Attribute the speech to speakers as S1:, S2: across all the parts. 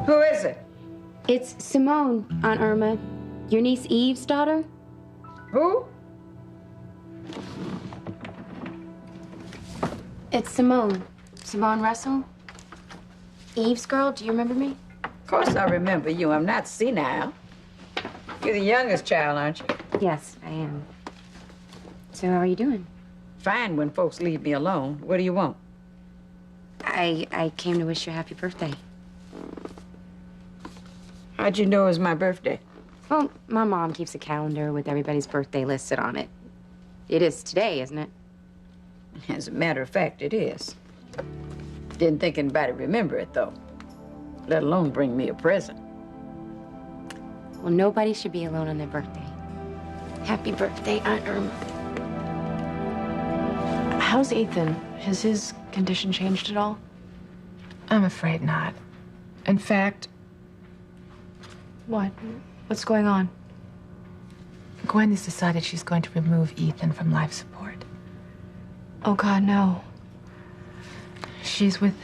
S1: Who is it?
S2: It's Simone, Aunt Irma. Your niece Eve's daughter?
S1: Who?
S2: It's Simone. Simone Russell. Eve's girl, do you remember me?
S1: Of course I remember you. I'm not senile. You're the youngest child, aren't you?
S2: Yes, I am. So how are you doing?
S1: Fine when folks leave me alone. What do you want?
S2: I came to wish you a happy birthday.
S1: How'd you know it was my birthday?
S2: Well, my mom keeps a calendar with everybody's birthday listed on it. It is today, isn't it?
S1: As a matter of fact, it is. Didn't think anybody'd remember it, though. Let alone bring me a present.
S2: Well, nobody should be alone on their birthday. Happy birthday, Aunt Irma.
S3: How's Ethan? Has his condition changed at all?
S4: I'm afraid not. In fact,
S3: What? What's going on?
S4: Gwen has decided she's going to remove Ethan from life support.
S3: Oh, God, no.
S4: She's with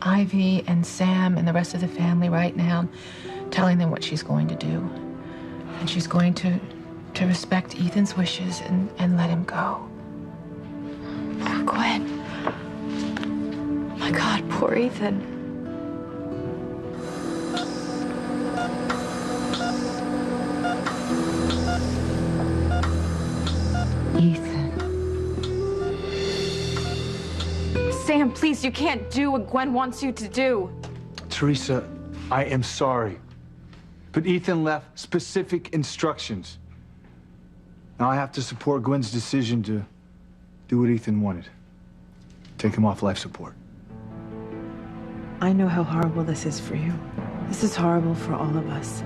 S4: Ivy and Sam and the rest of the family right now, telling them what she's going to do. And she's going to respect Ethan's wishes and let him go.
S3: Poor Gwen. My God, poor Ethan.
S4: Ethan.
S3: Sam, please, you can't do what Gwen wants you to do.
S5: Teresa, I am sorry, but Ethan left specific instructions. Now I have to support Gwen's decision to do what Ethan wanted. Take him off life support.
S6: I know how horrible this is for you. This is horrible for all of us.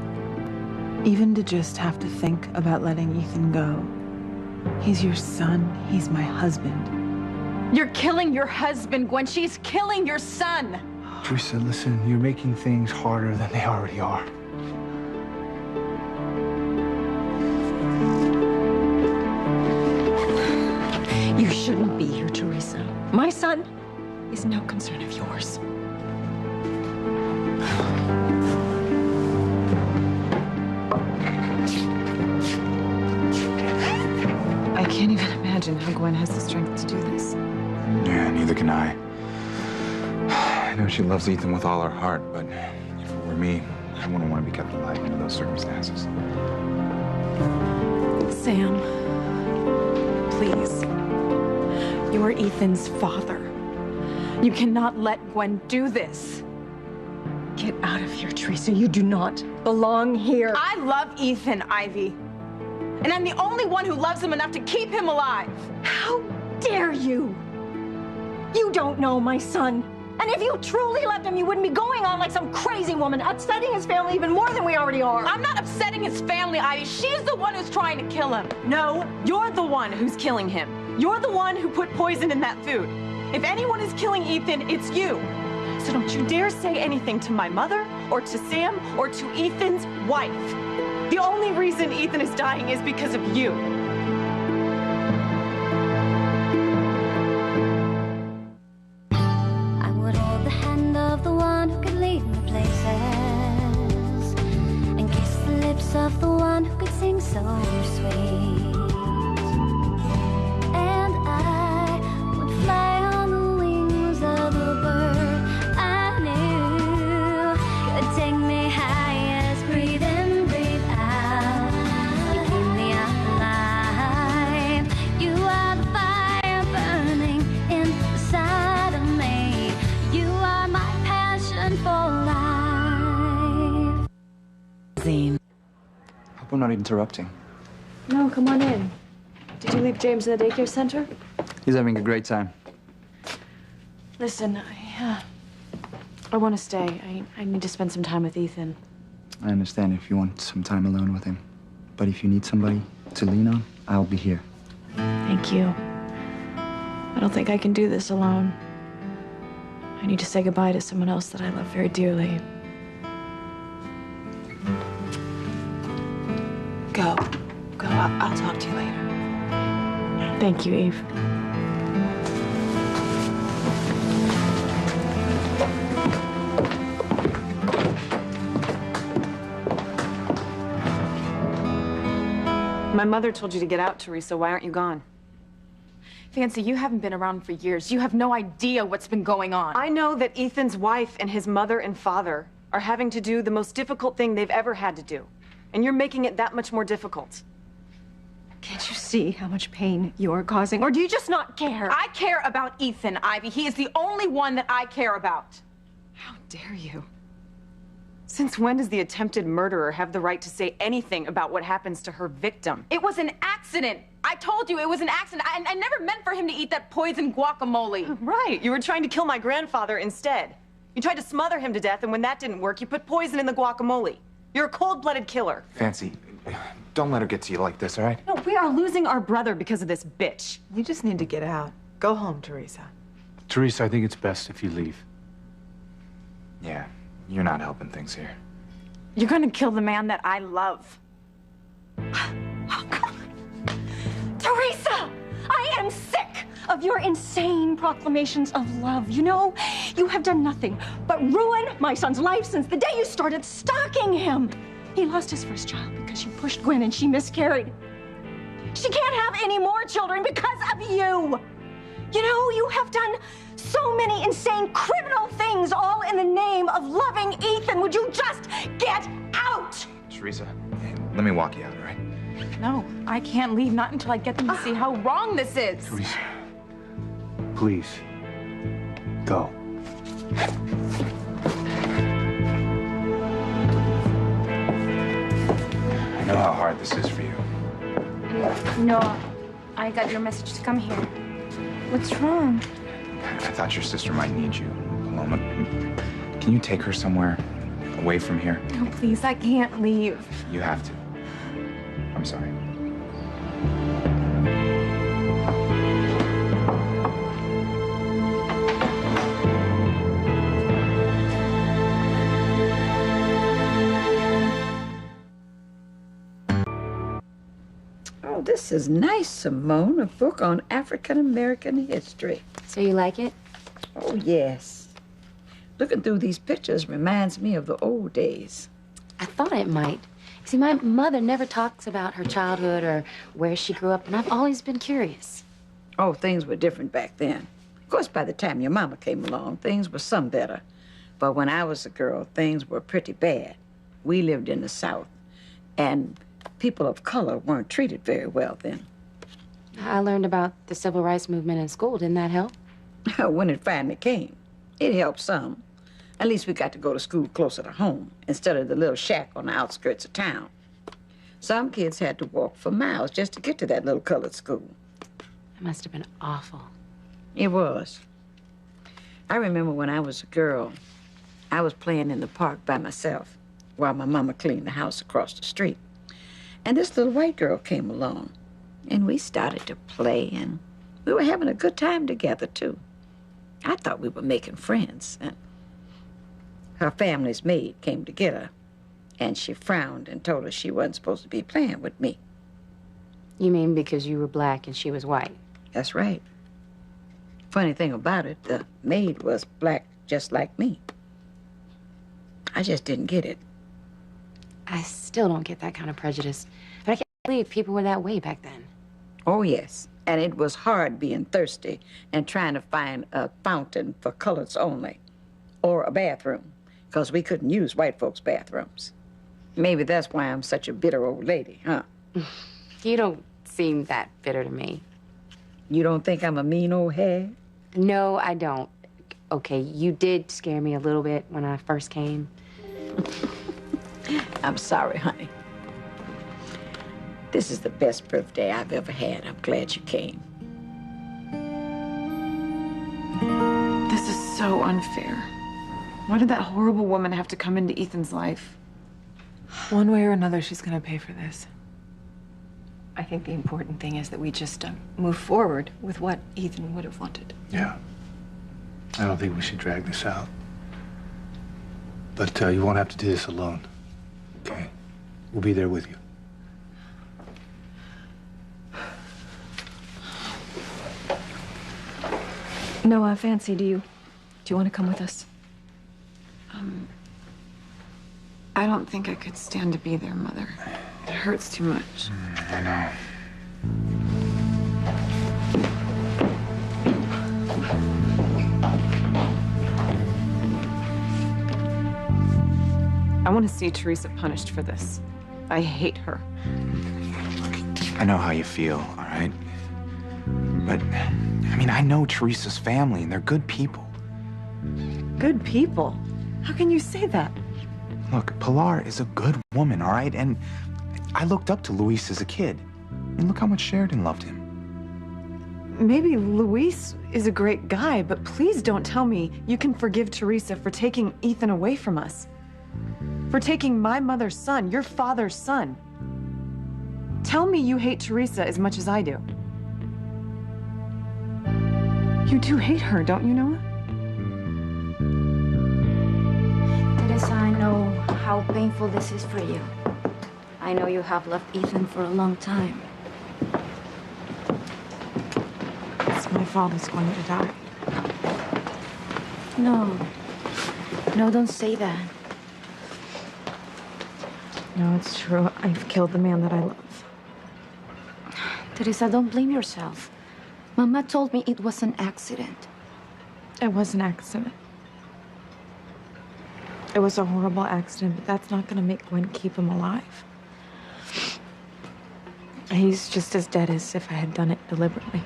S6: Even to just have to think about letting Ethan go. He's your son. He's my husband.
S3: You're killing your husband, Gwen. She's killing your son.
S5: Teresa, listen, you're making things harder than they already are.
S7: You shouldn't be here, Teresa. My son is no concern of yours.
S6: I can't even imagine how Gwen has the strength to do this.
S8: Yeah, neither can I. I know she loves Ethan with all her heart, but if it were me, I wouldn't want to be kept alive under those circumstances.
S7: Sam, please. You are Ethan's father. You cannot let Gwen do this. Get out of here, Teresa. You do not belong here.
S3: I love Ethan, Ivy. And I'm the only one who loves him enough to keep him alive.
S7: How dare you? You don't know my son. And if you truly loved him, you wouldn't be going on like some crazy woman, upsetting his family even more than we already are.
S3: I'm not upsetting his family, Ivy. She's the one who's trying to kill him.
S7: No, you're the one who's killing him. You're the one who put poison in that food. If anyone is killing Ethan, it's you. So don't you dare say anything to my mother, or to Sam, or to Ethan's wife. The only reason Ethan is dying is because of you.
S9: I would hold the hand of the one who could lead me places, and kiss the lips of the one who could sing so sweet. And I would fly on the wings of a bird I knew could take me high as breathe in, breathe out. You keep me alive. You are the fire burning inside of me. You are my passion for life.
S6: Zane.
S8: Hope I'm not interrupting.
S3: No, come on in. Did you leave James in the daycare center?
S8: He's having a great time.
S3: Listen, I want to stay. I need to spend some time with Ethan.
S8: I understand if you want some time alone with him. But if you need somebody to lean on, I'll be here.
S3: Thank you. I don't think I can do this alone. I need to say goodbye to someone else that I love very dearly.
S6: Go. Go. I'll talk to you later.
S3: Thank you, Eve.
S7: My mother told you to get out, Teresa. Why aren't you gone?
S10: Fancy, you haven't been around for years. You have no idea what's been going on.
S7: I know that Ethan's wife and his mother and father are having to do the most difficult thing they've ever had to do. And you're making it that much more difficult.
S10: Can't you see how much pain you're causing? Or do you just not care? I care about Ethan, Ivy. He is the only one that I care about.
S7: How dare you? Since when does the attempted murderer have the right to say anything about what happens to her victim?
S10: It was an accident. I told you it was an accident. I never meant for him to eat that poison guacamole.
S7: Right. You were trying to kill my grandfather instead. You tried to smother him to death, and when that didn't work, you put poison in the guacamole. You're a cold-blooded killer.
S8: Fancy, don't let her get to you like this, all right?
S7: No, we are losing our brother because of this bitch.
S6: You just need to get out. Go home, Teresa.
S5: Teresa, I think it's best if you leave.
S8: Yeah, you're not helping things here.
S10: You're gonna kill the man that I love.
S11: Oh, God. Teresa! I am sick of your insane proclamations of love. You know, you have done nothing but ruin my son's life since the day you started stalking him. He lost his first child because you pushed Gwen and she miscarried. She can't have any more children because of you. You know, you have done so many insane criminal things all in the name of loving Ethan. Would you just get out?
S8: Teresa, hey, let me walk you out, all right?
S10: No, I can't leave, not until I get them to see how wrong this is.
S5: Teresa, please, go.
S8: I know how hard this is for you.
S2: No, I got your message to come here. What's wrong?
S8: I thought your sister might need you. Paloma, can you take her somewhere away from here?
S10: No, please, I can't leave.
S8: You have to. I'm sorry.
S1: Oh, this is nice, Simone. A book on African-American history.
S2: So you like it?
S1: Oh, yes. Looking through these pictures reminds me of the old days.
S2: I thought it might. See, my mother never talks about her childhood or where she grew up, and I've always been curious.
S1: Oh, things were different back then. Of course, by the time your mama came along, things were some better. But when I was a girl, things were pretty bad. We lived in the South, and people of color weren't treated very well then.
S2: I learned about the civil rights movement in school. Didn't that help?
S1: When it finally came, it helped some. At least we got to go to school closer to home instead of the little shack on the outskirts of town. Some kids had to walk for miles just to get to that little colored school.
S2: It must have been awful.
S1: It was. I remember when I was a girl, I was playing in the park by myself while my mama cleaned the house across the street. And this little white girl came along, and we started to play, and we were having a good time together, too. I thought we were making friends, and her family's maid came to get her, and she frowned and told her she wasn't supposed to be playing with me.
S2: You mean because you were black and she was white?
S1: That's right. Funny thing about it, the maid was black just like me. I just didn't get it.
S2: I still don't get that kind of prejudice. But I can't believe people were that way back then.
S1: Oh, yes. And it was hard being thirsty and trying to find a fountain for colors only, or a bathroom, because we couldn't use white folks' bathrooms. Maybe that's why I'm such a bitter old lady, huh?
S2: You don't seem that bitter to me.
S1: You don't think I'm a mean old hag?
S2: No, I don't. Okay, you did scare me a little bit when I first came.
S1: I'm sorry, honey. This is the best birthday I've ever had. I'm glad you came.
S4: This is so unfair. Why did that horrible woman have to come into Ethan's life?
S6: One way or another, she's gonna pay for this.
S3: I think the important thing is that we just move forward with what Ethan would have wanted.
S5: Yeah. I don't think we should drag this out. But you won't have to do this alone. Okay? We'll be there with you.
S3: Noah, Fancy, do you want to come with us?
S4: I don't think I could stand to be there, Mother.
S3: It hurts too much.
S8: I know.
S7: I want to see Teresa punished for this. I hate her.
S8: I know how you feel, all right? But, I mean, I know Teresa's family, and they're good people.
S7: Good people? How can you say that?
S8: Look, Pilar is a good woman, all right? And I looked up to Luis as a kid. And look how much Sheridan loved him.
S6: Maybe Luis is a great guy, but please don't tell me you can forgive Teresa for taking Ethan away from us. For taking my mother's son, your father's son. Tell me you hate Teresa as much as I do. You do hate her, don't you, Noah?
S2: Teresa, I know how painful this is for you. I know you have loved Ethan for a long time.
S6: It's my fault he's going to die.
S2: No. No, don't say that.
S6: No, it's true. I've killed the man that I love.
S2: Teresa, don't blame yourself. Mama told me it was an accident.
S6: It was an accident. It was a horrible accident, but that's not going to make Gwen keep him alive. He's just as dead as if I had done it deliberately.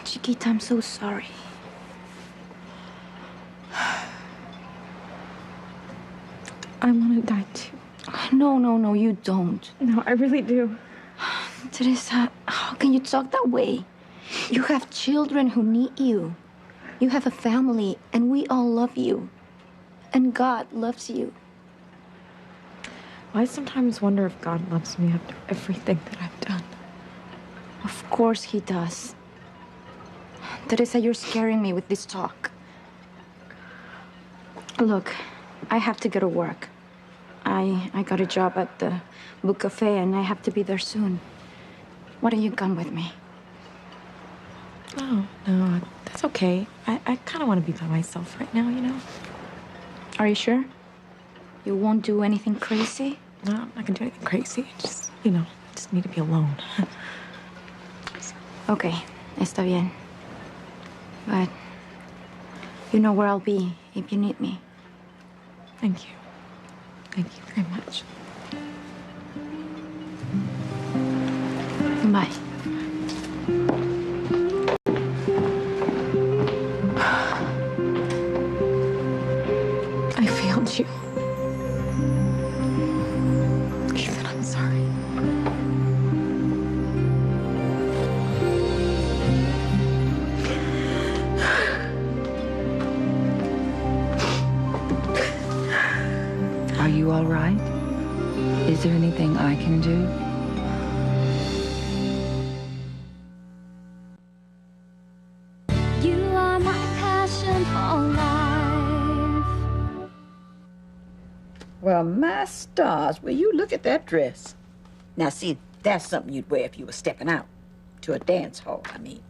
S2: Chiquita, I'm so sorry.
S6: I want to die too.
S2: No, you don't.
S6: No, I really do.
S2: Teresa, how can you talk that way? You have children who need you. You have a family, and we all love you. And God loves you.
S6: I sometimes wonder if God loves me after everything that I've done.
S2: Of course he does. Teresa, you're scaring me with this talk. Look, I have to go to work. I got a job at the book cafe, and I have to be there soon. Why don't you come with me?
S6: Oh, no, that's okay. I kind of want to be by myself right now, you know?
S2: Are you sure? You won't do anything crazy?
S6: No, I'm not gonna do anything crazy. Just, you know, just need to be alone.
S2: Okay, está bien. But you know where I'll be if you need me.
S6: Thank you. Thank you very much.
S2: Bye.
S6: I failed you. Ethan, I'm sorry.
S1: Are you all right? Is there anything I can do?
S9: You are my passion for life.
S1: Well, my stars, will you look at that dress? Now, see, that's something you'd wear if you were stepping out to a dance hall, I mean.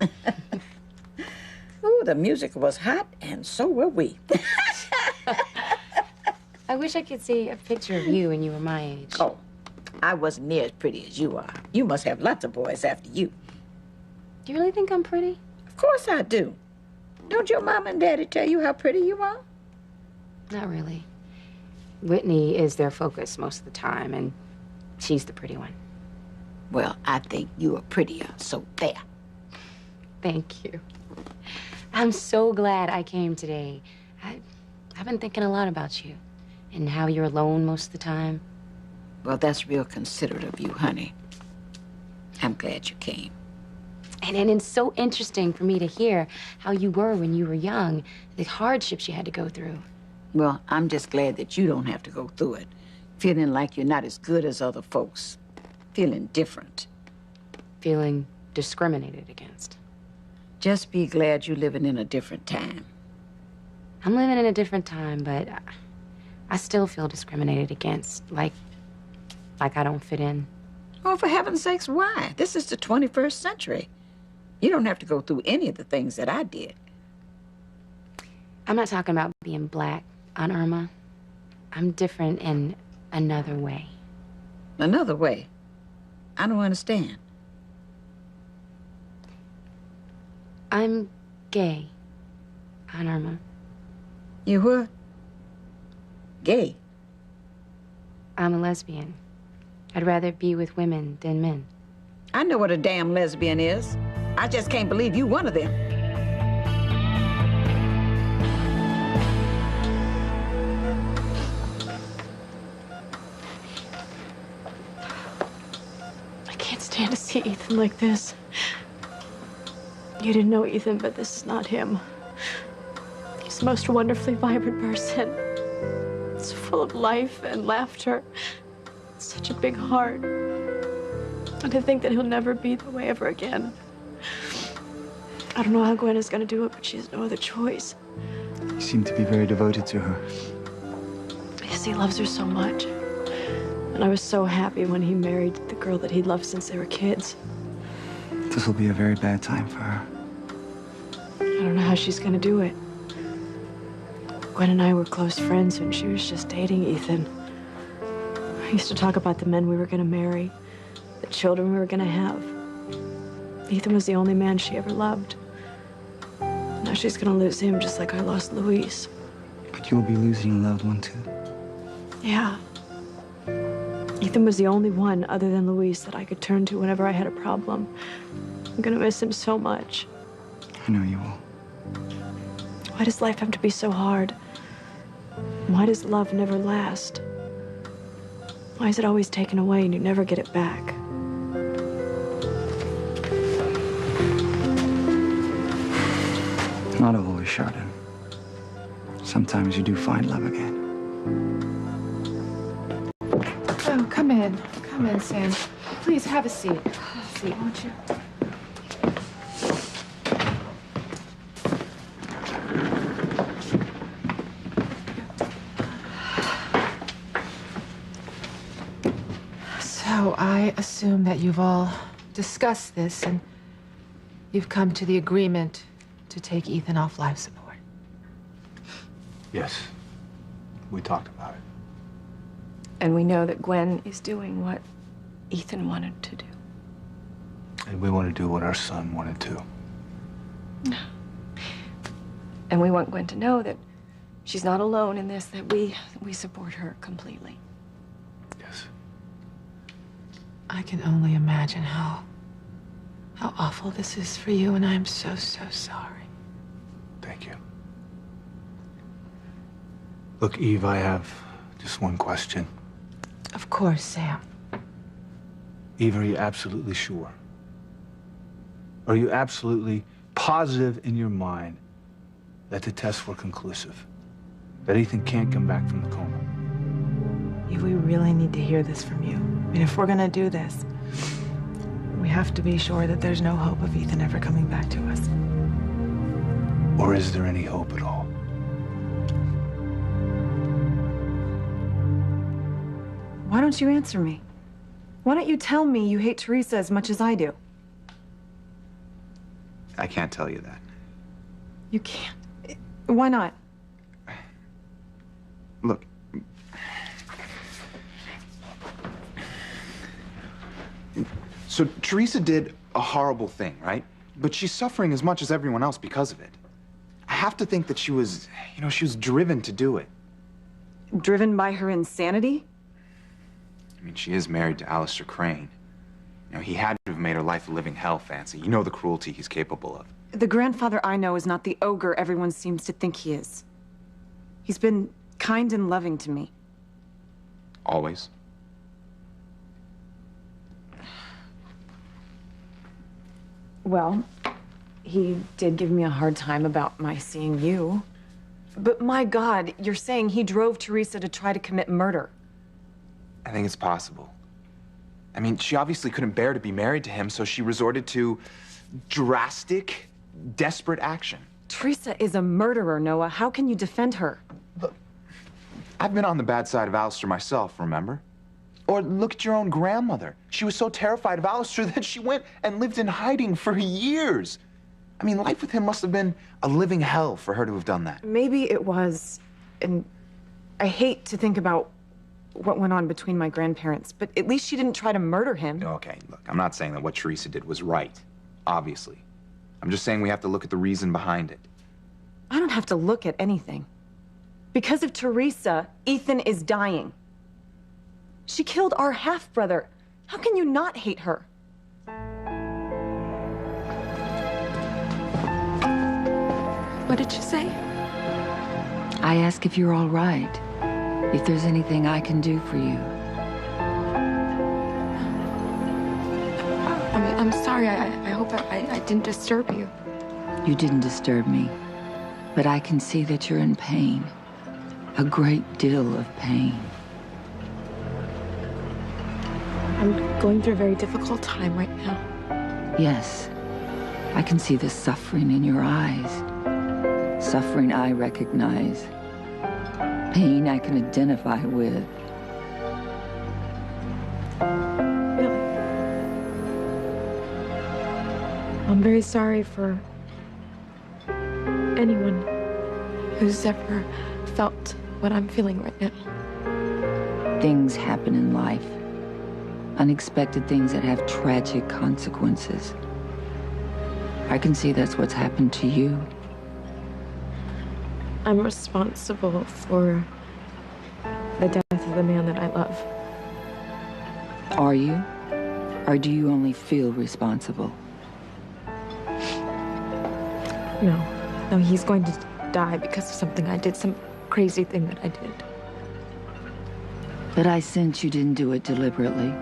S1: Ooh, the music was hot, and so were we.
S2: I wish I could see a picture of you when you were my age.
S1: Oh, I wasn't near as pretty as you are. You must have lots of boys after you.
S2: Do you really think I'm pretty?
S1: Of course I do. Don't your mom and daddy tell you how pretty you are?
S2: Not really. Whitney is their focus most of the time, and she's the pretty one.
S1: Well, I think you are prettier, so there.
S2: Thank you. I'm so glad I came today. I've been thinking a lot about you and how you're alone most of the time.
S1: Well, that's real considerate of you, honey. I'm glad you came.
S2: And it's so interesting for me to hear how you were when you were young, the hardships you had to go through.
S1: Well, I'm just glad that you don't have to go through it, feeling like you're not as good as other folks, feeling different.
S2: Feeling discriminated against.
S1: Just be glad you're living in a different time.
S2: I'm living in a different time, but I still feel discriminated against, like I don't fit in.
S1: Oh, for heaven's sakes, why? This is the 21st century. You don't have to go through any of the things that I did.
S2: I'm not talking about being black on Irma.
S12: I'm different in another way.
S1: Another way? I don't understand.
S12: I'm gay, Aunt Irma.
S1: You what? Gay?
S12: I'm a lesbian. I'd rather be with women than men.
S1: I know what a damn lesbian is. I just can't believe you one of them.
S3: I can't stand to see Ethan like this. You didn't know Ethan, but this is not him. He's the most wonderfully vibrant person. It's full of life and laughter. Such a big heart. And to think that he'll never be that way ever again. I don't know how Gwen is going to do it, but she has no other choice.
S5: You seem to be very devoted to her.
S3: Yes, he loves her so much. And I was so happy when he married the girl that he loved since they were kids.
S5: This will be a very bad time for her.
S3: I don't know how she's going to do it. Gwen and I were close friends when she was just dating Ethan. I used to talk about the men we were going to marry, the children we were going to have. Ethan was the only man she ever loved. Now she's going to lose him just like I lost Luis.
S5: But you'll be losing a loved one, too.
S3: Yeah. Ethan was the only one other than Luis that I could turn to whenever I had a problem. I'm going to miss him so much.
S5: I know you will.
S3: Why does life have to be so hard? Why does love never last? Why is it always taken away and you never get it back?
S5: Not always, Chardon. Sometimes you do find love again.
S4: Oh, come in. Come in, Sam. Please have a seat. Have a seat, won't you? So I assume that you've all discussed this and you've come to the agreement to take Ethan off life support.
S5: Yes. We talked about it.
S10: And we know that Gwen is doing what Ethan wanted to do.
S5: And we want to do what our son wanted to.
S10: And we want Gwen to know that she's not alone in this, that we support her completely.
S5: Yes.
S4: I can only imagine how awful this is for you, and I'm so, so sorry.
S5: Thank you. Look, Eve, I have just one question.
S4: Of course, Sam.
S5: Eve, are you absolutely sure? Are you absolutely positive in your mind that the tests were conclusive? That Ethan can't come back from the coma?
S6: We really need to hear this from you. I mean, if we're gonna do this, we have to be sure that there's no hope of Ethan ever coming back to us.
S5: Or is there any hope at all?
S7: Why don't you answer me? Why don't you tell me you hate Teresa as much as I do?
S8: I can't tell you that.
S7: You can't. Why not?
S8: Look. So Teresa did a horrible thing, right? But she's suffering as much as everyone else because of it. I have to think that she was driven to do it.
S7: Driven by her insanity?
S8: I mean, she is married to Alistair Crane. He had to have made her life a living hell, Fancy. You know the cruelty he's capable of.
S7: The grandfather I know is not the ogre everyone seems to think he is. He's been kind and loving to me.
S8: Always.
S7: Well, he did give me a hard time about my seeing you. But my God, you're saying he drove Teresa to try to commit murder.
S8: I think it's possible. I mean, she obviously couldn't bear to be married to him, so she resorted to drastic, desperate action.
S7: Teresa is a murderer, Noah. How can you defend her?
S8: Look, I've been on the bad side of Alistair myself, remember? Or look at your own grandmother. She was so terrified of Alistair that she went and lived in hiding for years. I mean, life with him must have been a living hell for her to have done that.
S7: Maybe it was, and I hate to think about what went on between my grandparents, but at least she didn't try to murder him.
S8: Okay, look, I'm not saying that what Teresa did was right, obviously. I'm just saying we have to look at the reason behind it.
S7: I don't have to look at anything. Because of Teresa, Ethan is dying. She killed our half-brother. How can you not hate her?
S2: What did you say?
S1: I ask if you're all right, if there's anything I can do for you.
S2: I'm sorry. I hope I didn't disturb you.
S1: You didn't disturb me, but I can see that you're in pain. A great deal of pain.
S3: I'm going through a very difficult time right now.
S1: Yes, I can see the suffering in your eyes. Suffering I recognize. Pain I can identify with.
S3: Really? I'm very sorry for anyone who's ever felt what I'm feeling right now.
S1: Things happen in life. Unexpected things that have tragic consequences. I can see that's what's happened to you.
S3: I'm responsible for the death of the man that I love.
S1: Are you? Or do you only feel responsible?
S3: No, he's going to die because of something I did, some crazy thing that I did.
S1: But I sense you didn't do it deliberately.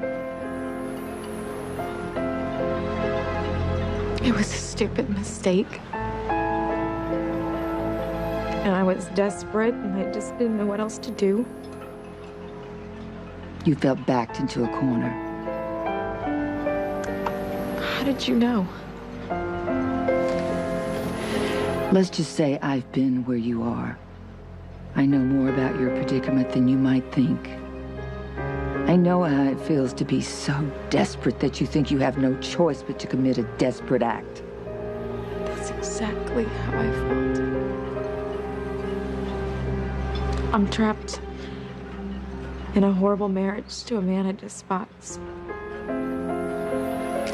S3: It was a stupid mistake. And I was desperate, and I just didn't know what else to do.
S1: You felt backed into a corner.
S3: How did you know?
S1: Let's just say I've been where you are. I know more about your predicament than you might think. I know how it feels to be so desperate that you think you have no choice but to commit a desperate act.
S3: That's exactly how I felt. I'm trapped in a horrible marriage to a man I despise.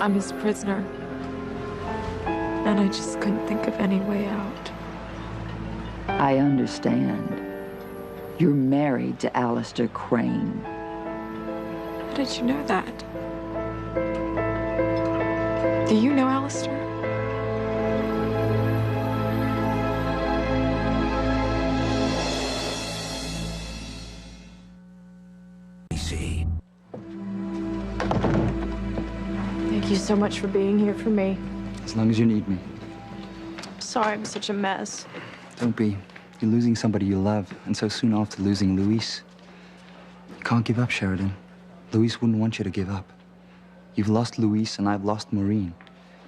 S3: I'm his prisoner. And I just couldn't think of any way out.
S1: I understand. You're married to Alistair Crane.
S3: How did you know that? Do you know Alistair? Thank you so much for being here for me.
S13: As long as you need me.
S3: I'm sorry I'm such a mess.
S13: Don't be. You're losing somebody you love, and so soon after losing Luis. You can't give up, Sheridan. Luis wouldn't want you to give up. You've lost Luis, and I've lost Maureen.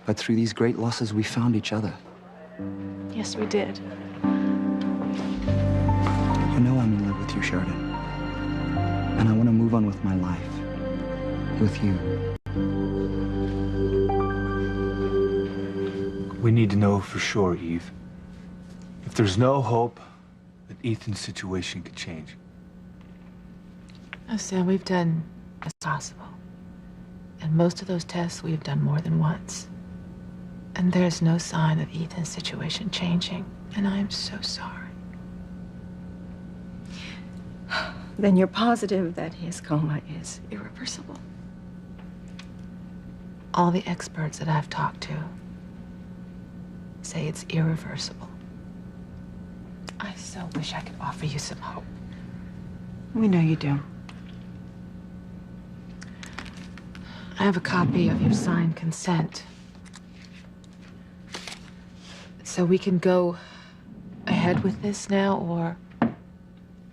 S13: But through these great losses, we found each other.
S3: Yes, we did.
S13: You know I'm in love with you, Sheridan. And I want to move on with my life. With you.
S5: We need to know for sure, Eve. If there's no hope that Ethan's situation could change.
S4: Oh, Sam, we've done as possible. And most of those tests we've done more than once. And there's no sign of Ethan's situation changing. And I'm so sorry.
S10: Then you're positive that his coma is irreversible.
S4: All the experts that I've talked to say it's irreversible. I so wish I could offer you some hope.
S6: We know you do.
S4: I have a copy of your signed consent. So we can go ahead with this now,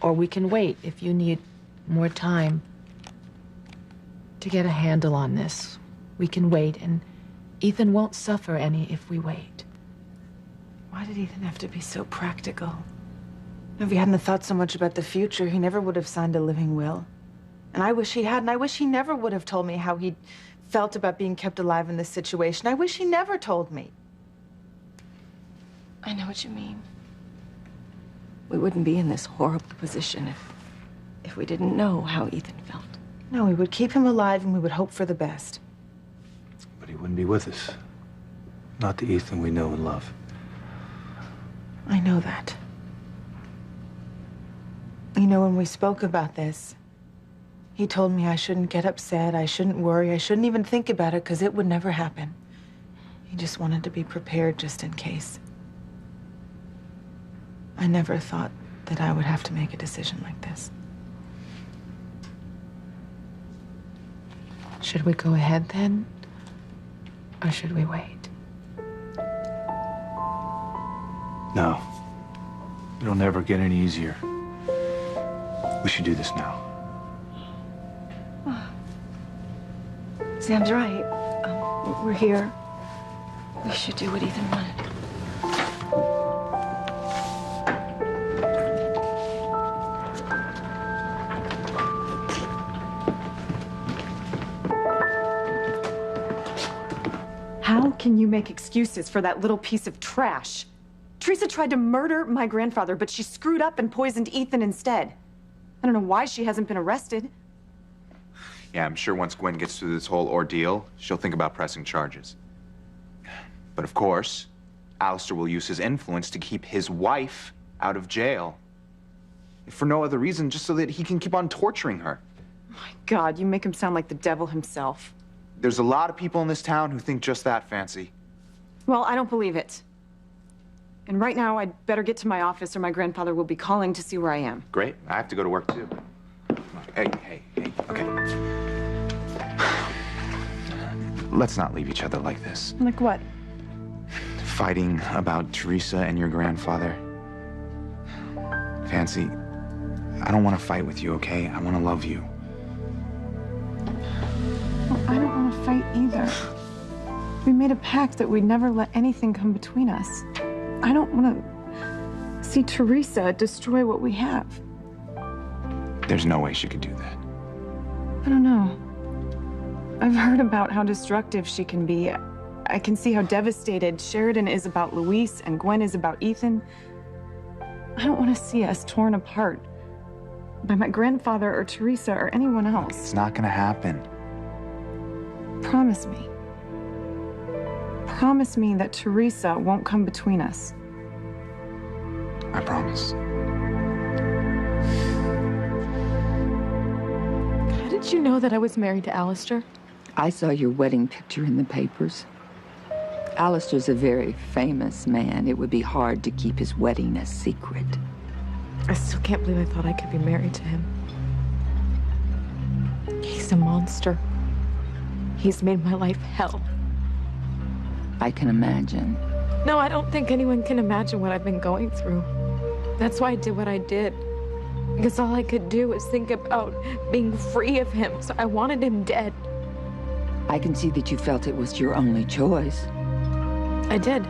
S4: or we can wait if you need more time to get a handle on this. We can wait, and Ethan won't suffer any if we wait.
S6: Why did Ethan have to be so practical? If he hadn't thought so much about the future, he never would have signed a living will. And I wish he had, and I wish he never would have told me how he felt about being kept alive in this situation. I wish he never told me.
S10: I know what you mean. We wouldn't be in this horrible position if if we didn't know how Ethan felt.
S6: No, we would keep him alive and we would hope for the best.
S5: But he wouldn't be with us. Not the Ethan we know and love.
S6: I know that. You know, when we spoke about this, he told me I shouldn't get upset, I shouldn't worry, I shouldn't even think about it because it would never happen. He just wanted to be prepared just in case. I never thought that I would have to make a decision like this.
S4: Should we go ahead then? Or should we wait?
S5: No. It'll never get any easier. We should do this now.
S10: Sam's right. We're here. We should do what Ethan wanted.
S7: How can you make excuses for that little piece of trash? Teresa tried to murder my grandfather, but she screwed up and poisoned Ethan instead. I don't know why she hasn't been arrested.
S8: Yeah, I'm sure once Gwen gets through this whole ordeal, she'll think about pressing charges. But of course, Alistair will use his influence to keep his wife out of jail. If for no other reason, just so that he can keep on torturing her.
S7: My God, you make him sound like the devil himself.
S8: There's a lot of people in this town who think just that, Fancy.
S7: Well, I don't believe it. And right now, I'd better get to my office or my grandfather will be calling to see where I am.
S8: Great. I have to go to work, too. Hey, okay. Let's not leave each other like this.
S7: Like what?
S8: Fighting about Teresa and your grandfather. Fancy, I don't want to fight with you, okay? I want to love you.
S3: Well, I don't want to fight either. We made a pact that we'd never let anything come between us. I don't want to see Teresa destroy what we have.
S8: There's no way she could do that.
S3: I don't know. I've heard about how destructive she can be. I can see how devastated Sheridan is about Luis and Gwen is about Ethan. I don't want to see us torn apart by my grandfather or Teresa or anyone else.
S8: It's not gonna happen.
S3: Promise me. Promise me that Teresa won't come between us.
S8: I promise.
S3: How did you know that I was married to Alistair?
S1: I saw your wedding picture in the papers. Alistair's a very famous man. It would be hard to keep his wedding a secret.
S3: I still can't believe I thought I could be married to him. He's a monster. He's made my life hell.
S1: I can imagine.
S3: No, I don't think anyone can imagine what I've been going through. That's why I did what I did. Because all I could do was think about being free of him, so I wanted him dead.
S1: I can see that you felt it was your only choice.
S3: I did.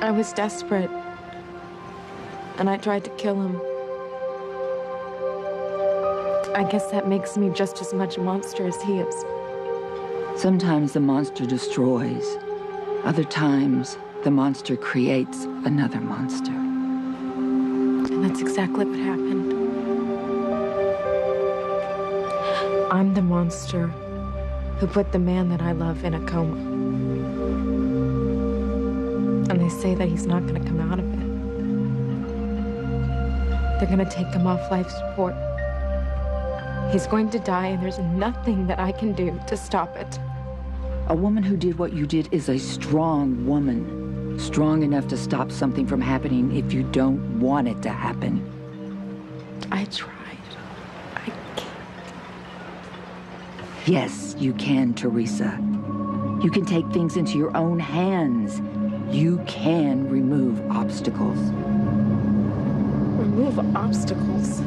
S3: I was desperate. And I tried to kill him. I guess that makes me just as much a monster as he is.
S1: Sometimes the monster destroys. Other times, the monster creates another monster.
S3: And that's exactly what happened. I'm the monster who put the man that I love in a coma. And they say that he's not going to come out of it. They're going to take him off life support. He's going to die, and there's nothing that I can do to stop it.
S1: A woman who did what you did is a strong woman. Strong enough to stop something from happening if you don't want it to happen.
S3: I tried. I can't.
S1: Yes, you can, Teresa. You can take things into your own hands. You can remove obstacles.
S3: Remove obstacles?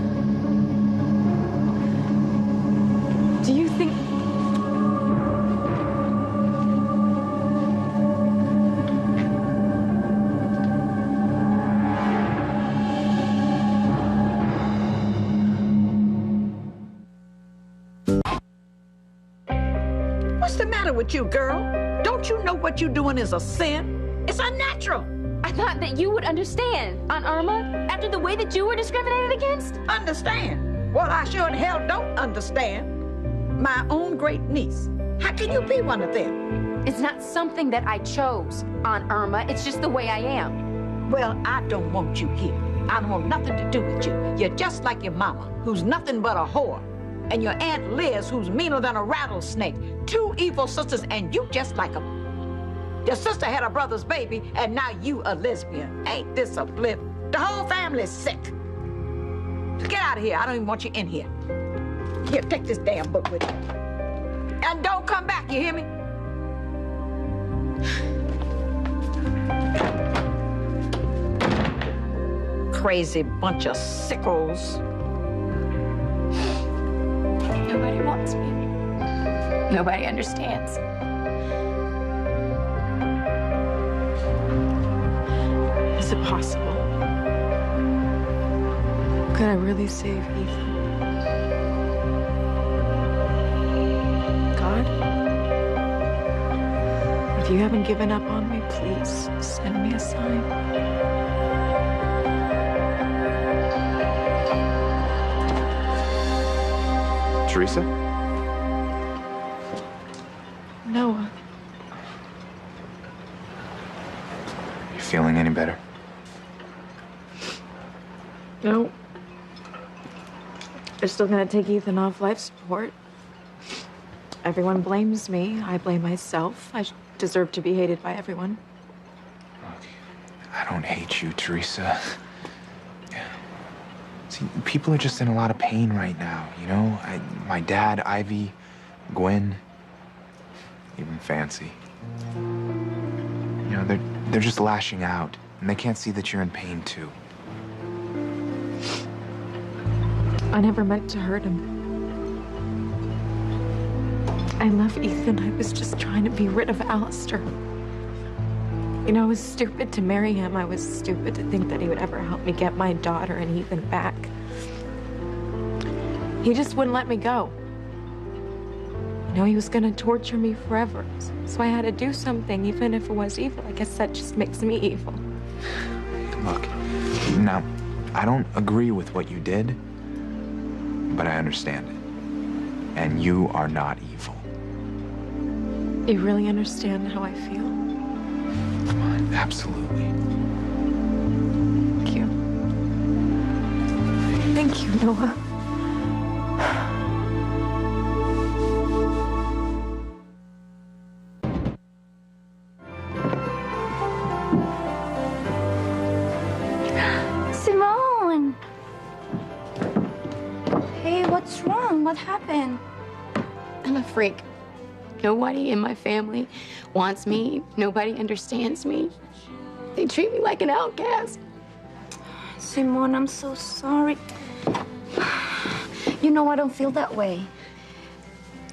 S3: Do you think...
S14: What's the matter with you, girl? Don't you know what you're doing is a sin? It's unnatural.
S12: I thought that you would understand, Aunt Irma, after the way that you were discriminated against.
S1: Understand? Well, I sure in hell don't understand. My own great niece. How can you be one of them?
S12: It's not something that I chose, Aunt Irma. It's just the way I am.
S1: Well, I don't want you here. I don't want nothing to do with you. You're just like your mama, who's nothing but a whore. And your Aunt Liz, who's meaner than a rattlesnake. Two evil sisters, and you just like them. Your sister had a brother's baby, and now you a lesbian. Ain't this a blip? The whole family's sick. Just get out of here. I don't even want you in here. Here, take this damn book with you. And don't come back, you hear me? Crazy bunch of sickos.
S12: Nobody wants me. Nobody understands.
S3: Is it possible? Could I really save Ethan? God? If you haven't given up on me, please send me a sign.
S8: Teresa?
S3: Noah.
S8: You feeling any better?
S3: No. They're still gonna take Ethan off life support. Everyone blames me. I blame myself. I deserve to be hated by everyone.
S8: I don't hate you, Teresa. See, people are just in a lot of pain right now, you know? My dad, Ivy, Gwen, even Fancy. You know, they're just lashing out, and they can't see that you're in pain, too.
S3: I never meant to hurt him. I love Ethan. I was just trying to be rid of Alistair. You know, I was stupid to marry him. I was stupid to think that he would ever help me get my daughter and Ethan back. He just wouldn't let me go. You know, he was gonna torture me forever. So I had to do something, even if it was evil. I guess that just makes me evil.
S8: Look, now, I don't agree with what you did, but I understand it. And you are not evil.
S3: You really understand how I feel?
S8: Absolutely.
S3: Thank you. Thank you, Noah.
S2: Simone! Hey, what's wrong? What happened?
S12: I'm a freak. Nobody in my family wants me. Nobody understands me. They treat me like an outcast.
S2: Simone, I'm so sorry. You know, I don't feel that way.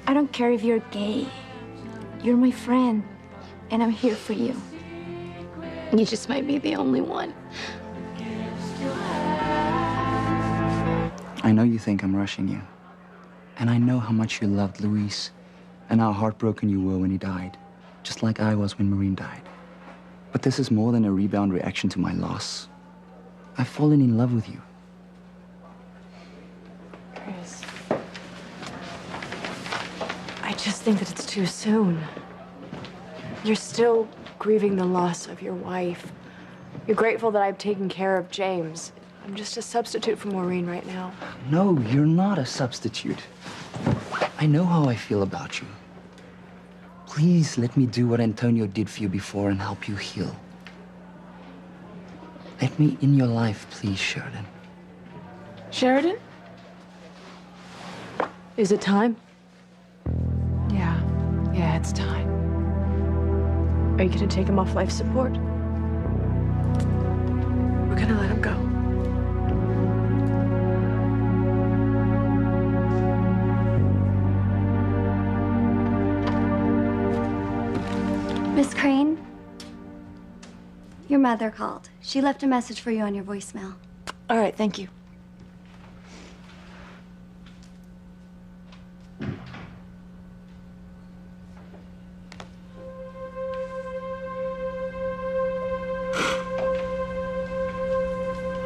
S2: I don't care if you're gay. You're my friend, and I'm here for you.
S12: You just might be the only one.
S13: I know you think I'm rushing you. And I know how much you loved Luis and how heartbroken you were when he died, just like I was when Maureen died. But this is more than a rebound reaction to my loss. I've fallen in love with you.
S3: Chris, I just think that it's too soon. You're still grieving the loss of your wife. You're grateful that I've taken care of James. I'm just a substitute for Maureen right now.
S13: No, you're not a substitute. I know how I feel about you. Please let me do what Antonio did for you before and help you heal. Let me in your life, please, Sheridan.
S3: Sheridan? Is it time? Yeah, it's time. Are you gonna take him off life support? We're gonna let him go.
S9: Miss Crane, your mother called. She left a message for you on your voicemail.
S3: All right, thank you.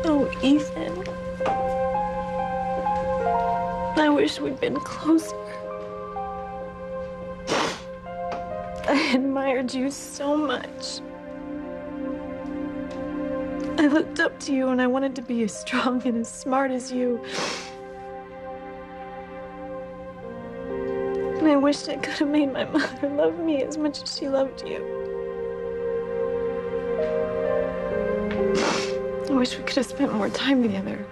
S3: Oh, Ethan. I wish we'd been closer. I admired you so much. I looked up to you and I wanted to be as strong and as smart as you. And I wished I could have made my mother love me as much as she loved you. I wish we could have spent more time together.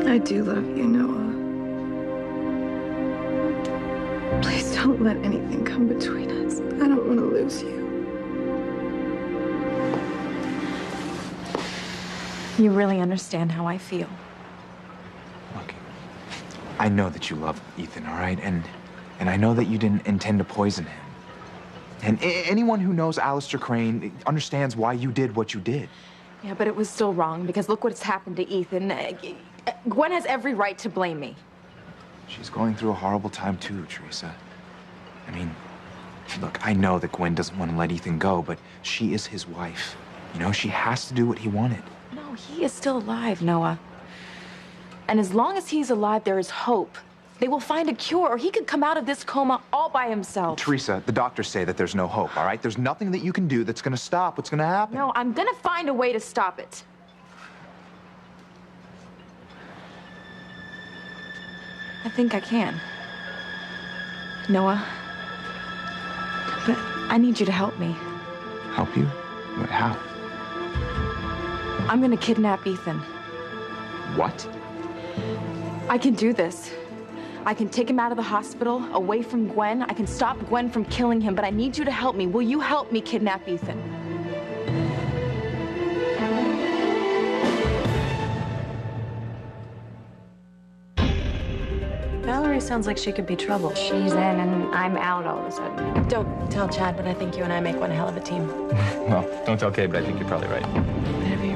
S3: I do love you, Noah. Please don't let anything come between us. I don't want to lose you.
S7: You really understand how I feel.
S8: Look, I know that you love Ethan, all right? And I know that you didn't intend to poison him. And anyone who knows Alistair Crane understands why you did what you did.
S7: Yeah, but it was still wrong because look what's happened to Ethan. Gwen has every right to blame me.
S8: She's going through a horrible time too, Teresa. I mean, look, I know that Gwen doesn't want to let Ethan go, but she is his wife. You know, she has to do what he wanted.
S7: No, he is still alive, Noah. And as long as he's alive, there is hope. They will find a cure, or he could come out of this coma all by himself.
S8: Teresa, the doctors say that there's no hope, all right? There's nothing that you can do that's going to stop what's going to happen.
S7: No, I'm going to find a way to stop it. I think I can. Noah. But I need you to help me.
S8: Help you? But how?
S7: I'm going to kidnap Ethan.
S8: What?
S7: I can do this. I can take him out of the hospital, away from Gwen. I can stop Gwen from killing him, but I need you to help me. Will you help me kidnap Ethan?
S3: Valerie sounds like she could be trouble.
S2: She's in and I'm out all of a sudden.
S3: Don't tell Chad, but I think you and I make one hell of a team.
S14: Well, don't tell Kate, but I think you're probably right.
S3: Whatever